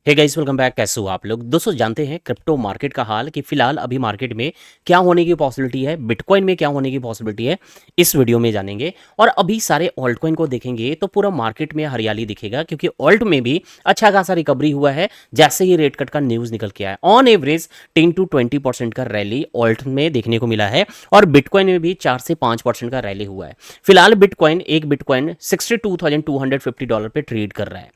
Hey guys, welcome back. कैसे हो आप लोग? दोस्तों, जानते हैं क्रिप्टो मार्केट का हाल कि फिलहाल अभी मार्केट में क्या होने की पॉसिबिलिटी है, बिटकॉइन में क्या होने की पॉसिबिलिटी है, इस वीडियो में जानेंगे। और अभी सारे ऑल्ट कॉइन को देखेंगे तो पूरा मार्केट में हरियाली दिखेगा, क्योंकि ऑल्ट में भी अच्छा खासा रिकवरी हुआ है जैसे ही रेट कट का न्यूज़ निकल के आया। ऑन एवरेज 10 to 20% का रैली ऑल्ट में देखने को मिला है और बिटकॉइन में भी 4 से 5% का रैली हुआ है। फिलहाल एक बिटकॉइन $62,250 पे ट्रेड कर रहा है।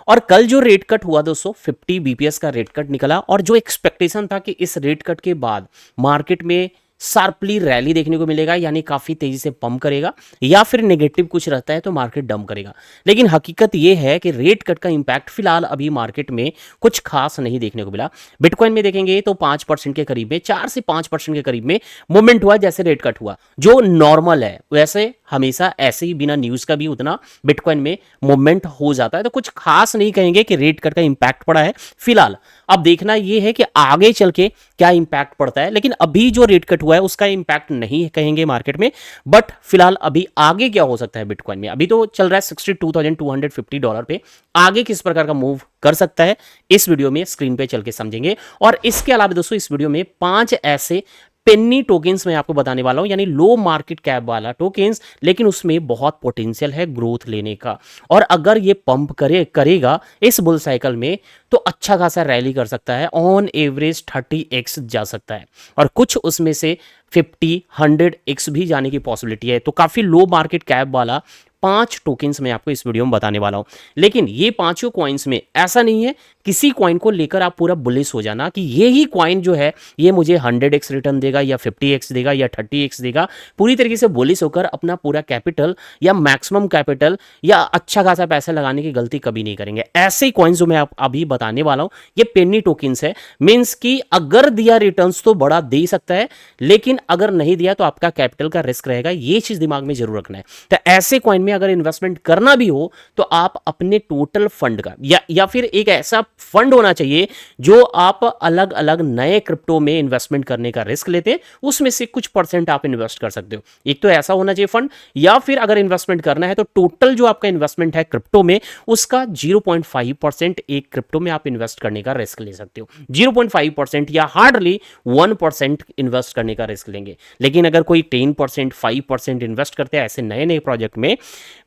और कल जो रेट कट हुआ दोस्तों, 50 बीपीएस का रेट कट निकला, और जो एक्सपेक्टेशन था कि इस रेट कट के बाद मार्केट में शार्पली रैली देखने को मिलेगा, यानी काफी तेजी से पंप करेगा, या फिर नेगेटिव कुछ रहता है तो मार्केट डंप करेगा। लेकिन हकीकत यह है कि रेट कट का इंपैक्ट फिलहाल अभी मार्केट में कुछ खास नहीं देखने को मिला। बिटकॉइन में देखेंगे तो 5% के करीब में, 4 से 5% के करीब में मूवमेंट हुआ जैसे रेट कट हुआ, जो नॉर्मल है। वैसे हमेशा ऐसे ही बिना न्यूज का भी उतना बिटकॉइन में मूवमेंट हो जाता है, तो कुछ खास नहीं कहेंगे कि रेट कट का इंपैक्ट पड़ा है फिलहाल। अब देखना यह है कि आगे चल के क्या इंपैक्ट पड़ता है, लेकिन अभी जो रेट कट हुआ है उसका इंपैक्ट नहीं कहेंगे मार्केट में। बट फिलहाल अभी आगे क्या हो सकता है बिटकॉइन में, अभी तो चल रहा है $62,250 पे। आगे किस प्रकार का मूव कर सकता है इस वीडियो में स्क्रीन पे चल के समझेंगे। और इसके अलावा दोस्तों, इस वीडियो में 5 ऐसे पेनी टोकेन्स मैं आपको बताने वाला हूं, यानी लो मार्केट कैप वाला टोकेन्स, लेकिन उसमें बहुत पोटेंशियल है ग्रोथ लेने का। और अगर ये पंप करेगा इस बुल साइकिल में, तो अच्छा खासा रैली कर सकता है, ऑन एवरेज 30x जा सकता है, और कुछ उसमें से 50-100x भी जाने की पॉसिबिलिटी है। तो काफी लो मार्केट कैप वाला 5 टोकेन्स मैं आपको इस वीडियो में बताने वाला हूं। लेकिन ये पांचों कॉइन्स में ऐसा नहीं है किसी कॉइन को लेकर आप पूरा बुलिश हो जाना कि ये ही कॉइन जो है ये मुझे 100x रिटर्न देगा या 50x देगा या 30x देगा। पूरी तरीके से बुलिश होकर अपना पूरा कैपिटल या मैक्सिमम कैपिटल या अच्छा खासा पैसा लगाने की गलती कभी नहीं करेंगे। ऐसे ही कॉइन्स जो मैं आप अभी बताने वाला हूं, ये पेनी टोकेन्स है। मीन्स कि अगर दिया रिटर्न्स तो बड़ा दे सकता है, लेकिन अगर नहीं दिया तो आपका कैपिटल का रिस्क रहेगा। ये चीज दिमाग में जरूर रखना है। तो ऐसे कॉइन में अगर इन्वेस्टमेंट करना भी हो तो आप अपने टोटल फंड का या फिर एक ऐसा फंड होना चाहिए जो आप अलग अलग नए क्रिप्टो में इन्वेस्टमेंट करने का रिस्क लेते हैं, उसमें से कुछ परसेंट आप इन्वेस्ट कर सकते हो। एक तो ऐसा होना चाहिए फंड, या फिर अगर इन्वेस्टमेंट करना है तो टोटल जो आपका इन्वेस्टमेंट है क्रिप्टो में, उसका 0.5% एक क्रिप्टो में आप इन्वेस्ट करने का रिस्क ले सकते हो। 0.5% या हार्डली 1% इन्वेस्ट करने का रिस्क लेंगे। लेकिन अगर कोई 10%, 5% इन्वेस्ट करते हैं ऐसे नए नए प्रोजेक्ट में,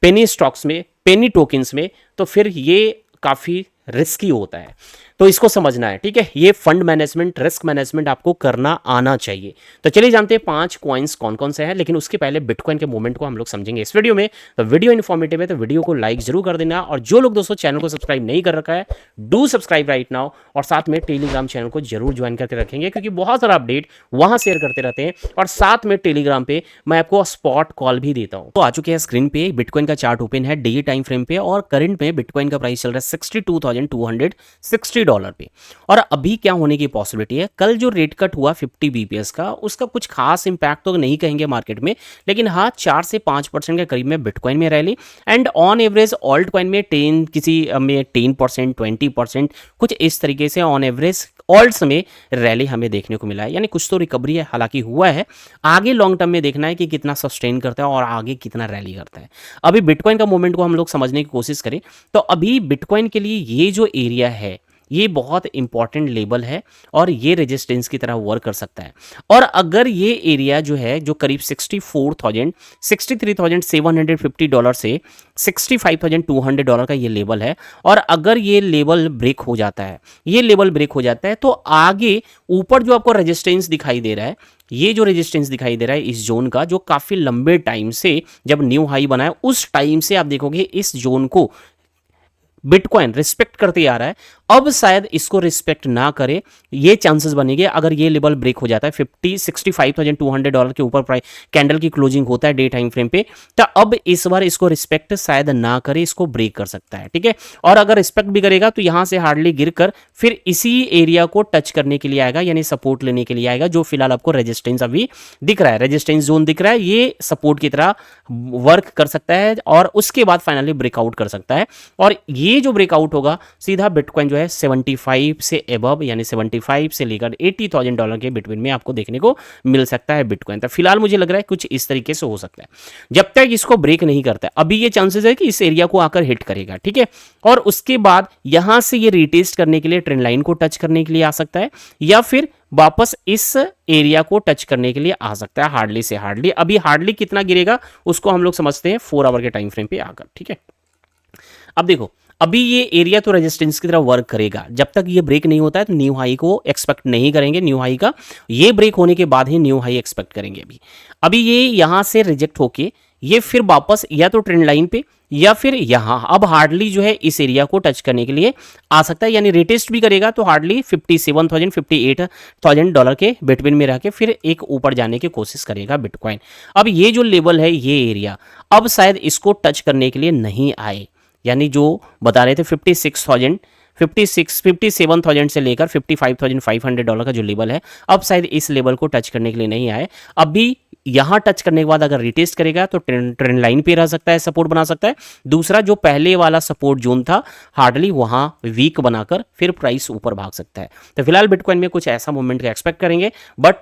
पेनी स्टॉक्स में, पेनी टोकन्स में, तो फिर ये काफी रिस्की होता है। तो इसको समझना है, ठीक है। ये फंड मैनेजमेंट, रिस्क मैनेजमेंट आपको करना आना चाहिए। तो चलिए जानते हैं 5 कॉइन्स कौन कौन से हैं, लेकिन उसके पहले बिटकॉइन के मूवमेंट को हम लोग समझेंगे इस वीडियो में। तो वीडियो इन्फॉर्मेटिव है तो वीडियो को लाइक जरूर कर देना, और जो लोग दोस्तों चैनल को सब्सक्राइब नहीं कर रखा है, डू सब्सक्राइब राइट नाउ। और साथ में टेलीग्राम चैनल को जरूर ज्वाइन करके रखेंगे, क्योंकि बहुत सारा अपडेट वहां शेयर करते रहते हैं। और साथ में टेलीग्राम पे मैं आपको स्पॉट कॉल भी देता हूं। तो आ चुके हैं स्क्रीन पे, बिटकॉइन का चार्ट ओपन है डेली टाइम फ्रेम पे, और करंट में बिटकॉइन का प्राइस चल रहा है $62,260 पे। और अभी क्या होने की पॉसिबिलिटी है, कल जो रेट कट हुआ 50 बीपीएस का, उसका कुछ खास इंपैक्ट तो नहीं कहेंगे मार्केट में, लेकिन हाँ 4 से 5% के करीब में बिटकॉइन में rally, and on average alt coin में 10% 20%, कुछ इस तरीके से ऑन एवरेज ऑल्ट्स में रैली हमें देखने को मिला है। यानी कुछ तो रिकवरी है, हालांकि हुआ है। आगे लॉन्ग टर्म में देखना है कि कितना सस्टेन करता है और आगे कितना रैली करता है। अभी बिटकॉइन का मूवमेंट को हम लोग समझने की कोशिश करें तो अभी बिटकॉइन के लिए ये जो एरिया है, ये बहुत इंपॉर्टेंट लेवल है, और ये रेजिस्टेंस की तरह वर्क कर सकता है। और अगर ये एरिया जो है, जो करीब $63,750 से $65,200 का ये लेवल है, और अगर ये लेवल ब्रेक हो जाता है, तो आगे ऊपर जो आपको रेजिस्टेंस दिखाई दे रहा है, ये जो रेजिस्टेंस दिखाई दे रहा है इस जोन का, जो काफी लंबे टाइम से जब न्यू हाई बना है, उस टाइम से आप देखोगे इस जोन को बिटकॉइन रिस्पेक्ट करते आ रहा है। अब शायद इसको रिस्पेक्ट ना करे, ये चांसेस बनेंगे। अगर ये लेवल ब्रेक हो जाता है, $65,200 के ऊपर प्राइस कैंडल की क्लोजिंग होता है डे टाइम फ्रेम पे, तो अब इस बार इसको रिस्पेक्ट शायद ना करे, इसको ब्रेक कर सकता है, ठीक है। और अगर रिस्पेक्ट भी करेगा तो यहां से हार्डली गिरकर फिर इसी एरिया को टच करने के लिए आएगा, यानी सपोर्ट लेने के लिए आएगा, जो फिलहाल आपको रेजिस्टेंस अभी दिख रहा है, रेजिस्टेंस जोन दिख रहा है, ये सपोर्ट की तरह वर्क कर सकता है, और उसके बाद फाइनली ब्रेकआउट कर सकता है। और ये जो ब्रेकआउट होगा, सीधा बिटकॉइन जो है है 75 से एबव यानी 75 से लेकर $80,000 के बिटवीन में आपको देखने को मिल सकता है बिटकॉइन। तो फिलहाल मुझे लग रहा है कुछ इस तरीके से हो सकता है। जब तक इसको ब्रेक नहीं करता है, अभी ये चांसेस है कि इस एरिया को आकर हिट करेगा, ठीक है, और उसके बाद यहां से ये रिटेस्ट करने के लिए ट्रेंड लाइन को टच करने के लिए आ सकता है, या फिर वापस इस एरिया को टच करने के लिए आ सकता है हार्डली से हार्डली। अभी हार्डली कितना गिरेगा उसको हम लोग समझते हैं 4 आवर के टाइम फ्रेम पे आकर, ठीक है। अब देखो, अभी ये एरिया तो रेजिस्टेंस की तरह वर्क करेगा, जब तक ये ब्रेक नहीं होता है तो न्यू हाई को एक्सपेक्ट नहीं करेंगे। न्यू हाई का ये ब्रेक होने के बाद ही न्यू हाई एक्सपेक्ट करेंगे। अभी ये यहां से रिजेक्ट होके ये फिर वापस या तो ट्रेंड लाइन पे या फिर यहां अब हार्डली जो है इस एरिया को टच करने के लिए आ सकता है, यानी रिटेस्ट भी करेगा तो हार्डली 57,000 $58,000 के बिटवीन में रह के फिर एक ऊपर जाने की कोशिश करेगा बिटकॉइन। अब ये जो लेवल है, ये एरिया अब शायद इसको टच करने के लिए नहीं आए, यानी जो बता रहे थे 57,000 से लेकर $55,500 का जो लेवल है, अब शायद इस लेवल को टच करने के लिए नहीं आए। अभी यहां टच करने के बाद अगर रिटेस्ट करेगा तो ट्रेंड लाइन पे रह सकता है, सपोर्ट बना सकता है। दूसरा जो पहले वाला सपोर्ट जोन था हार्डली वहां वीक बनाकर फिर प्राइस ऊपर भाग सकता है। तो फिलहाल बिटकॉइन में कुछ ऐसा मूवमेंट का एक्सपेक्ट करेंगे, बट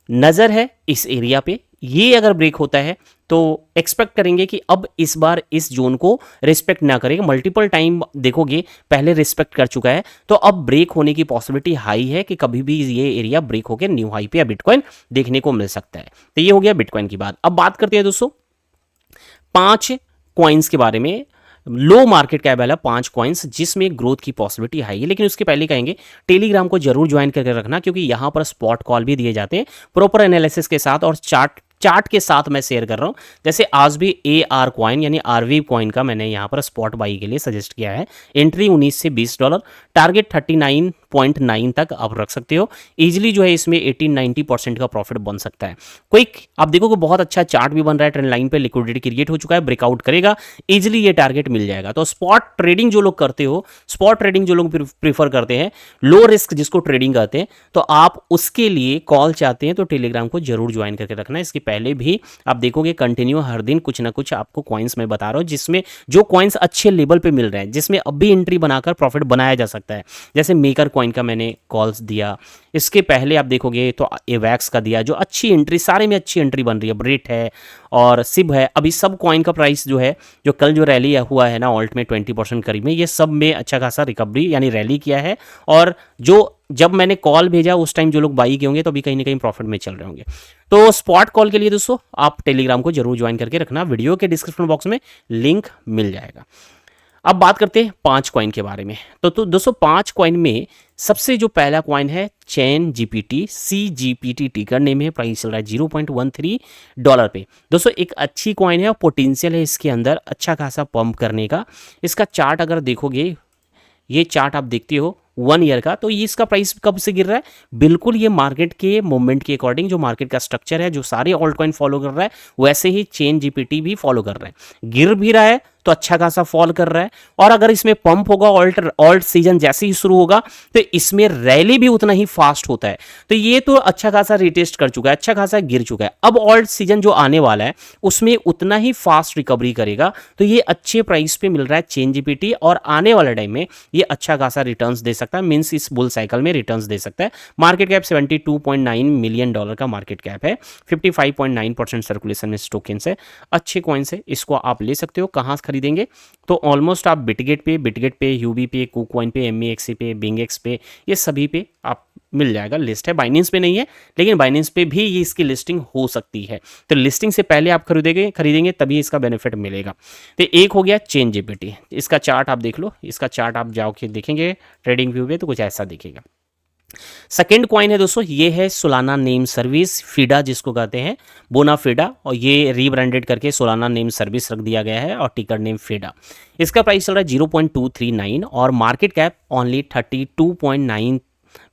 नजर है इस एरिया पे। ये अगर ब्रेक होता है तो एक्सपेक्ट करेंगे कि अब इस बार इस जोन को रिस्पेक्ट ना करेगा। मल्टीपल टाइम देखोगे पहले रिस्पेक्ट कर चुका है, तो अब ब्रेक होने की पॉसिबिलिटी हाई है कि कभी भी ये एरिया ब्रेक होकर न्यू हाई पे बिटकॉइन देखने को मिल सकता है। तो ये हो गया बिटकॉइन की बात। अब बात करते हैं दोस्तों 5 कॉइन्स के बारे में। लो मार्केट कैप वाला 5 कॉइन्स जिसमें ग्रोथ की पॉसिबिलिटी हाई है, लेकिन उसके पहले कहेंगे टेलीग्राम को जरूर ज्वाइन करके रखना, क्योंकि यहां पर स्पॉट कॉल भी दिए जाते हैं प्रॉपर एनालिसिस के साथ और चार्ट के साथ मैं शेयर कर रहा हूं। जैसे आज भी AR कॉइन यानी RV कॉइन का मैंने यहां पर स्पॉट बाई के लिए सजेस्ट किया है। एंट्री $19 से $20, टारगेट 39.9 तक आप रख सकते हो। इजीली जो है इसमें 18-90% का प्रॉफिट बन सकता है। क्विक आप देखोगे बहुत अच्छा चार्ट भी बन रहा है, ट्रेंड लाइन पे लिक्विडिटी क्रिएट हो चुका है, ब्रेकआउट करेगा, इजीली ये टारगेट मिल जाएगा। तो स्पॉट ट्रेडिंग जो लोग करते हो, स्पॉट ट्रेडिंग जो लोग प्रीफर करते हैं, लो रिस्क जिसको ट्रेडिंग कहते हैं, तो आप उसके लिए कॉल चाहते हैं तो टेलीग्राम को जरूर ज्वाइन करके रखना। इसके पहले भी आप देखोगे कंटिन्यू हर दिन कुछ ना कुछ आपको कॉइन्स में बता रहा हूं, जिसमें जो कॉइन्स अच्छे लेवल पे मिल रहे हैं, जिसमें अब भी एंट्री बनाकर प्रॉफिट बनाया जा सकता है। जैसे मेकर कॉइन का मैंने कॉल्स दिया, इसके पहले आप देखोगे तो एवैक्स का दिया, जो अच्छी एंट्री, सारे में अच्छी एंट्री बन रही है। ब्रिट है और सिब है। अभी सब कॉइन का प्राइस जो है, जो कल जो रैली हुआ है ना ऑल्ट में 20% करीब में, ये सब में अच्छा खासा रिकवरी यानी रैली किया है। और जो जब मैंने कॉल भेजा उस टाइम जो लोग बाई किए होंगे तो अभी कहीं ना कहीं प्रॉफिट में चल रहे होंगे। तो स्पॉट कॉल के लिए दोस्तों आप टेलीग्राम को जरूर ज्वाइन करके रखना, वीडियो के डिस्क्रिप्शन बॉक्स में लिंक मिल जाएगा। अब बात करते हैं 5 कॉइन के बारे में। तो दोस्तों 5 कॉइन में सबसे जो पहला कॉइन है चैन जीपीटी, CGPT टिकर नेम है, प्राइस चल रहा है $0.13 पे। दोस्तों एक अच्छी कॉइन है और पोटेंशियल है इसके अंदर अच्छा खासा पंप करने का। इसका चार्ट अगर देखोगे, ये चार्ट आप देखते हो 1 ईयर का, तो ये इसका प्राइस कब से गिर रहा है, बिल्कुल ये मार्केट के मूवमेंट के अकॉर्डिंग, जो मार्केट का स्ट्रक्चर है, जो सारे ऑल्ट कॉइन फॉलो कर रहा है, वैसे ही चेन जीपीटी भी फॉलो कर रहा है। गिर भी रहा है तो अच्छा खासा फॉल कर रहा है, और अगर इसमें पंप होगा, ऑल्ट सीजन जैसे ही शुरू होगा तो इसमें रैली भी उतना ही फास्ट होता है। तो ये तो अच्छा खासा रिटेस्ट कर चुका है, अच्छा खासा गिर चुका है। अब ऑल्ट सीजन जो आने वाला है उसमें उतना ही फास्ट रिकवरी करेगा, तो ये अच्छे प्राइस पे मिल रहा है चेन जीपीटी, और आने वाले टाइम में ये अच्छा खासा रिटर्न्स दे सकता है, मींस इस बुल साइकिल में रिटर्न्स दे सकता है। मार्केट कैप $72.9 मिलियन का मार्केट कैप है, 55.9% सर्कुलेशन में टोकन्स है। अच्छे कॉइन्स है, इसको आप ले सकते हो। कहाँ खरीदेंगे तो ऑलमोस्ट आप बिटगेट पे, यूबी पे, कुकॉइन पे, MEXC पे, बिंगेक्स पे, ये सभी पे आप मिल जाएगा। लिस्ट है, बाइनेंस पे नहीं है, लेकिन बाइनेंस पे भी ये इसकी लिस्टिंग हो सकती है। तो लिस्टिंग से पहले आप खरीदेंगे तभी इसका बेनिफिट मिलेगा। तो एक हो गया चेन जीपीटी, इसका चार्ट आप देख लो, इसका चार्ट आप जाओ के देखेंगे ट्रेडिंग व्यू पे तो कुछ ऐसा दिखेगा। सेकेंड कॉइन है दोस्तों, ये है सोलाना नेम सर्विस, फीडा जिसको कहते हैं, बोनाफीडा, और ये रीब्रांडेड करके सोलाना नेम सर्विस रख दिया गया है और टिकर नेम फीडा। इसका प्राइस चल रहा है 0.239 और मार्केट कैप ओनली $32.9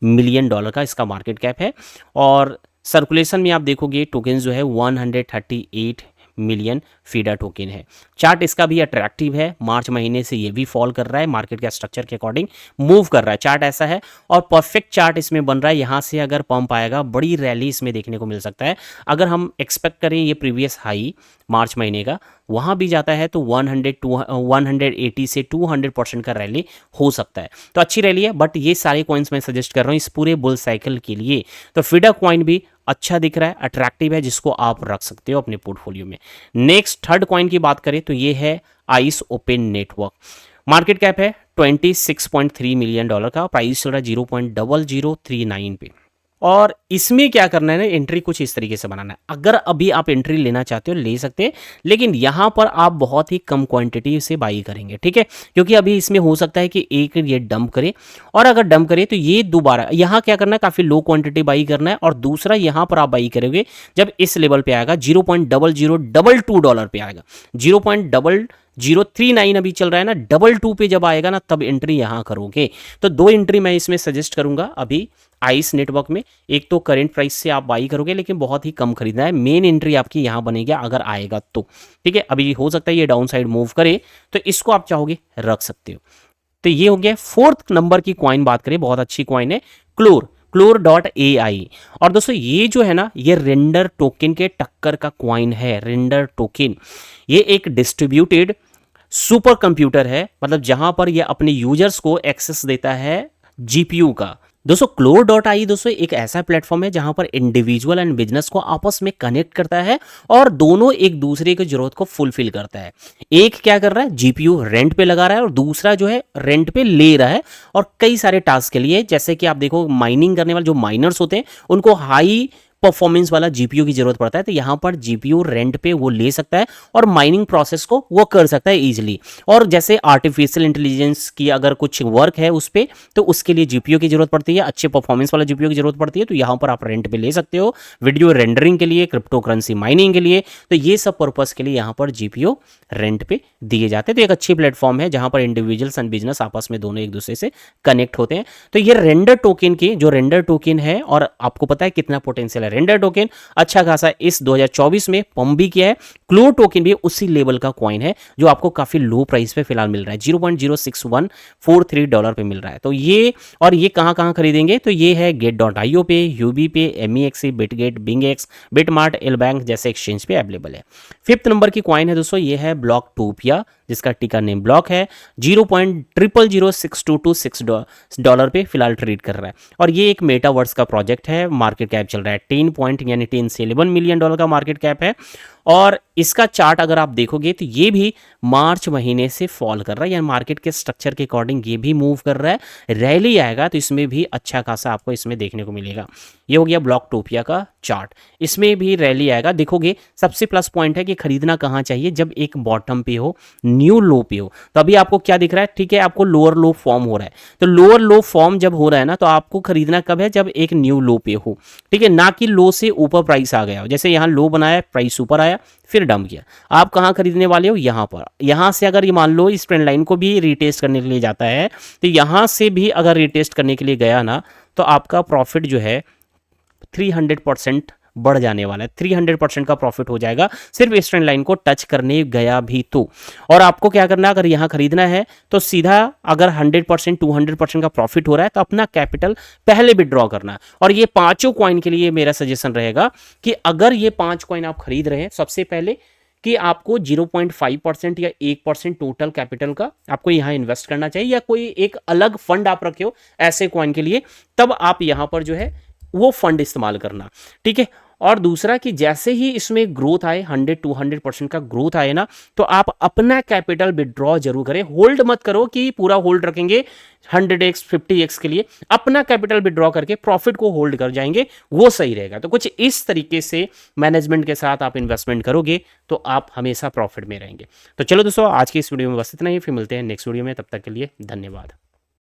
मिलियन का इसका मार्केट कैप है। और सर्कुलेशन में आप देखोगे टोकन जो है 138 मिलियन फीडा टोकन है। चार्ट इसका भी अट्रैक्टिव है, मार्च महीने से ये भी फॉल कर रहा है, मार्केट के स्ट्रक्चर के अकॉर्डिंग मूव कर रहा है, चार्ट ऐसा है। और परफेक्ट चार्ट इसमें बन रहा है, यहाँ से अगर पंप आएगा बड़ी रैली इसमें देखने को मिल सकता है। अगर हम एक्सपेक्ट करें ये प्रीवियस हाई मार्च महीने का वहाँ भी जाता है तो 180 से 200% का रैली हो सकता है। तो अच्छी रैली है, बट ये सारे कॉइन्स मैं सजेस्ट कर रहा हूँ इस पूरे बुल साइकिल के लिए। तो फिडा कॉइन भी अच्छा दिख रहा है, अट्रैक्टिव है, जिसको आप रख सकते हो अपने पोर्टफोलियो में। नेक्स्ट थर्ड कॉइन की बात करें तो ये है ice open network. Market cap है $26.3 मिलियन का, प्राइस चल रहा है 0.0039 पे। और इसमें क्या करना है ना, एंट्री कुछ इस तरीके से बनाना है। अगर अभी आप एंट्री लेना चाहते हो ले सकते हैं, लेकिन यहां पर आप बहुत ही कम क्वांटिटी से बाई करेंगे, ठीक है, क्योंकि अभी इसमें हो सकता है कि एक ये डंप करे, और अगर डंप करे तो ये दोबारा यहां क्या करना है, काफी लो क्वांटिटी बाई करना है, और दूसरा यहां पर आप बाई करोगे जब इस लेवल पे आएगा, $0.0022 पे आएगा, 0.0039 अभी चल रहा है ना, 22 पे जब आएगा ना तब एंट्री यहां करोगे। तो दो एंट्री मैं इसमें सजेस्ट करूंगा अभी आइस नेटवर्क में। एक तो करेंट प्राइस से आप बाई करोगे, लेकिन बहुत ही कम खरीदना है। मेन एंट्री आपकी यहां बनेगी अगर आएगा तो, ठीक है। अभी हो सकता है ये डाउन साइड मूव करे, तो इसको आप चाहोगे रख सकते हो। तो ये हो गया फोर्थ नंबर की कॉइन। बात करें, बहुत अच्छी कॉइन है क्लोर.ai। और दोस्तों ये जो है ना, ये रेंडर टोकन के टक्कर का कॉइन है। रेंडर टोकन ये एक डिस्ट्रीब्यूटेड सुपर कंप्यूटर है, मतलब जहां पर ये अपने यूजर्स को एक्सेस देता है जीपीयू का। दोस्तों क्लोर.ai दोस्तों एक ऐसा प्लेटफॉर्म है जहां पर इंडिविजुअल एंड बिजनेस को आपस में कनेक्ट करता है, और दोनों एक दूसरे की जरूरत को फुलफिल करता है। एक क्या कर रहा है, जीपीयू रेंट पे लगा रहा है, और दूसरा जो है रेंट पे ले रहा है, और कई सारे टास्क के लिए। जैसे कि आप देखो, माइनिंग करने वाले जो माइनर्स होते हैं उनको हाई परफॉर्मेंस वाला जीपीयू की जरूरत पड़ता है, तो यहां पर जीपीयू रेंट पे वो ले सकता है और माइनिंग प्रोसेस को वो कर सकता है इजीली। और जैसे आर्टिफिशियल इंटेलिजेंस की अगर कुछ वर्क है उस पे, तो उसके लिए जीपीयू की जरूरत पड़ती है, अच्छे परफॉर्मेंस वाला जीपीयू की जरूरत पड़ती है, तो यहां पर आप रेंट पे ले सकते हो। वीडियो रेंडरिंग के लिए, क्रिप्टो करेंसी माइनिंग के लिए, तो ये सब पर्पस के लिए यहां पर जीपीयू रेंट पे दिए जाते हैं। तो एक अच्छी प्लेटफॉर्म है जहां पर इंडिविजुअल्स एंड बिजनेस आपस में दोनों एक दूसरे से कनेक्ट होते हैं। तो ये रेंडर टोकन की जो रेंडर टोकन है, और आपको पता है कितना पोटेंशियल है रेंडर टोकन, अच्छा खासा इस 2024 में पंप भी किया है। क्लोर टोकन भी उसी लेवल का कॉइन है जो आपको काफी लो प्राइस पे फिलहाल मिल रहा है, $0.06143 पे मिल रहा है। तो ये, और ये कहां कहां खरीदेंगे, तो ये है get.io पे, यूबी पे, MEXC, बिटगेट, बिंगएक्स, बिटमार्ट, एलबैंक जैसे एक्सचेंज पे अवेलेबल है। फिफ्थ नंबर की कॉइन है दोस्तों, ये है ब्लॉकटोपिया, जिसका टिकर नेम ब्लॉक है। $0.000622 पे फिलहाल ट्रेड कर रहा है, और ये एक मेटावर्स का प्रोजेक्ट है। मार्केट कैप चल रहा है 10 से $11 मिलियन का मार्केट कैप है। और इसका चार्ट अगर आप देखोगे तो ये भी मार्च महीने से फॉल कर रहा है, यानी मार्केट के स्ट्रक्चर के अकॉर्डिंग ये भी मूव कर रहा है। रैली आएगा तो इसमें भी अच्छा खासा आपको इसमें देखने को मिलेगा। ये हो गया ब्लॉकटोपिया का चार्ट, इसमें भी रैली आएगा। देखोगे सबसे प्लस पॉइंट है कि खरीदना कहाँ चाहिए, जब एक बॉटम पे हो, न्यू लो पे हो। तो अभी आपको क्या दिख रहा है, ठीक है, आपको लोअर लो फॉर्म हो रहा है, तो लोअर लो फॉर्म जब हो रहा है ना, तो आपको खरीदना कब है, जब एक न्यू लो पे हो, ठीक है, ना कि लो से ऊपर प्राइस आ गया हो। जैसे यहाँ लो बनाया, प्राइस ऊपर आया, फिर डंप किया, आप कहाँ खरीदने वाले हो, यहाँ पर। यहाँ से अगर ये मान लो इस ट्रेंड लाइन को भी रिटेस्ट करने के लिए जाता है, तो यहाँ से भी अगर रिटेस्ट करने के लिए गया ना, तो आपका प्रॉफिट जो है 300% बढ़ जाने वाला है। 300% का प्रॉफिट हो जाएगा सिर्फ इस ट्रेंड लाइन को टच करने गया भी तो। और आपको क्या करना है, अगर यहाँ खरीदना है तो सीधा, अगर 100% 200% का प्रॉफिट हो रहा है तो अपना कैपिटल पहले विड्रॉ करना है। और ये पांचों कॉइन के लिए मेरा सजेशन रहेगा कि अगर ये 5 कॉइन आप खरीद रहे हैं, सबसे पहले कि आपको 0.5% या 1% टोटल कैपिटल का आपको यहाँ इन्वेस्ट करना चाहिए, या कोई एक अलग फंड आप रखे हो ऐसे कॉइन के लिए, तब आप यहाँ पर जो है वो फंड इस्तेमाल करना, ठीक है। और दूसरा कि जैसे ही इसमें ग्रोथ आए, 100-200% का ग्रोथ आए ना, तो आप अपना कैपिटल विड्रॉ जरूर करें। होल्ड मत करो कि पूरा होल्ड रखेंगे 100x 50x के लिए, अपना कैपिटल विड्रॉ करके प्रॉफिट को होल्ड कर जाएंगे, वो सही रहेगा। तो कुछ इस तरीके से मैनेजमेंट के साथ आप इन्वेस्टमेंट करोगे तो आप हमेशा प्रॉफिट में रहेंगे। तो चलो दोस्तों, आज की इस वीडियो में बस इतना ही, फिर मिलते हैं नेक्स्ट वीडियो में, तब तक के लिए धन्यवाद।